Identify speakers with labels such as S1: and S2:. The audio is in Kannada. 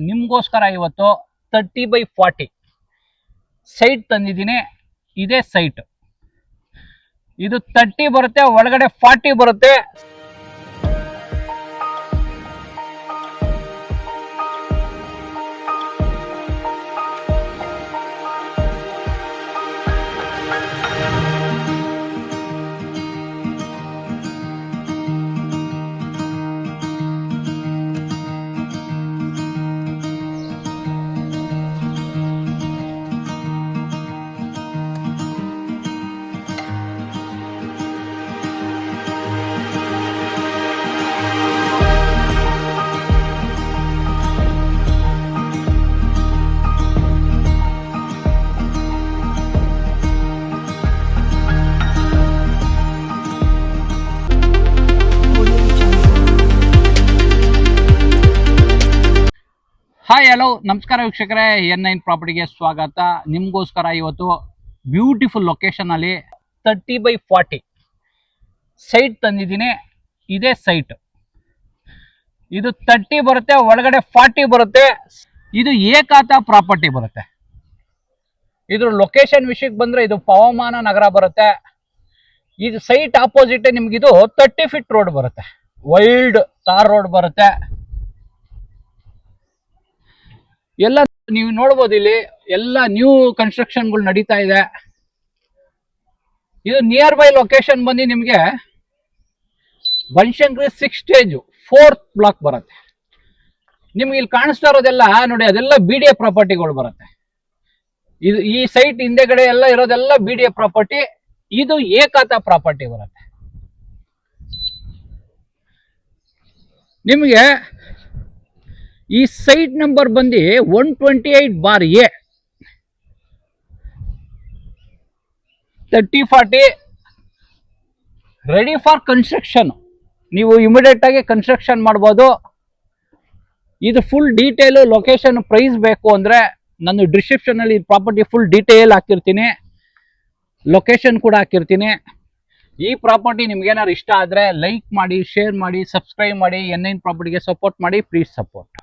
S1: ನಿಮಗೋಸ್ಕರ ಇವತ್ತು 30x40 ಸೈಟ್ ತಂದಿದ್ದೀನಿ. ಇದೇ ಸೈಟ್. ಇದು 30 ಬರುತ್ತೆ, ಒಳಗಡೆ 40 ಬರುತ್ತೆ. ಹಾಯ್ ಹಲೋ ನಮಸ್ಕಾರ ವೀಕ್ಷಕರೇ, N9 ಪ್ರಾಪರ್ಟಿಗೆ ಸ್ವಾಗತ. ನಿಮಗೋಸ್ಕರ ಇವತ್ತು ಬ್ಯೂಟಿಫುಲ್ ಲೊಕೇಶನಲ್ಲಿ 30x40 ಸೈಟ್ ತಂದಿದ್ದೀನಿ. ಇದೇ ಸೈಟ್. ಇದು 30 ಬರುತ್ತೆ, ಒಳಗಡೆ 40 ಬರುತ್ತೆ. ಇದು ಏಕಾತ ಪ್ರಾಪರ್ಟಿ ಬರುತ್ತೆ. ಇದ್ರ ಲೊಕೇಶನ್ ವಿಷಯಕ್ಕೆ ಬಂದರೆ ಇದು ಪವಮಾನ ನಗರ ಬರುತ್ತೆ. ಇದು ಸೈಟ್ ಆಪೋಸಿಟ್ ನಿಮ್ಗಿದು 30 ಫೀಟ್ ರೋಡ್ ಬರುತ್ತೆ. ವೈಲ್ಡ್ ತಾರ್ ರೋಡ್ ಬರುತ್ತೆ. ಎಲ್ಲ ನೀವು ನೋಡ್ಬೋದು, ಇಲ್ಲಿ ಎಲ್ಲ ನ್ಯೂ ಕನ್ಸ್ಟ್ರಕ್ಷನ್ಗಳು ನಡೀತಾ ಇದೆ. ಇದು ನಿಯರ್ ಬೈ ಲೊಕೇಶನ್ ಬಂದು ನಿಮಗೆ ಬನಶಂಕರಿ 6 ಸ್ಟೇಜ್ 4th ಬ್ಲಾಕ್ ಬರುತ್ತೆ. ನಿಮ್ಗೆ ಇಲ್ಲಿ ಕಾಣಿಸ್ತಾ ಇರೋದೆಲ್ಲ ನೋಡಿ, ಅದೆಲ್ಲ BDA ಪ್ರಾಪರ್ಟಿಗಳು ಬರುತ್ತೆ. ಇದು ಈ ಸೈಟ್ ಹಿಂದೆಗಡೆ ಎಲ್ಲ ಇರೋದೆಲ್ಲ BDA ಪ್ರಾಪರ್ಟಿ. ಇದು ಏಕಾತ ಪ್ರಾಪರ್ಟಿ ಬರುತ್ತೆ. ನಿಮಗೆ ಈ ಸೈಟ್ ನಂಬರ್ ಬಂದು 128/A 30x40 ready for construction. ನೀವು ಇಮಿಡಿಯೇಟ್ ಆಗಿ ಕನ್ಸ್ಟ್ರಕ್ಷನ್ ಮಾಡ್ಬೋದು. ಇದು ಫುಲ್ ಡೀಟೇಲು, ಲೊಕೇಶನ್, ಪ್ರೈಸ್ ಬೇಕು ಅಂದರೆ ನಾನು ಡಿಸ್ಕ್ರಿಪ್ಷನಲ್ಲಿ ಪ್ರಾಪರ್ಟಿ ಫುಲ್ ಡೀಟೇಲ್ ಹಾಕಿರ್ತೀನಿ, ಲೊಕೇಶನ್ ಕೂಡ ಹಾಕಿರ್ತೀನಿ. ಈ ಪ್ರಾಪರ್ಟಿ ನಿಮ್ಗೇನಾದ್ರು ಇಷ್ಟ ಆದರೆ ಲೈಕ್ ಮಾಡಿ, ಶೇರ್ ಮಾಡಿ, ಸಬ್ಸ್ಕ್ರೈಬ್ ಮಾಡಿ. N9 ಪ್ರಾಪರ್ಟಿಗೆ ಸಪೋರ್ಟ್ ಮಾಡಿ. Please support.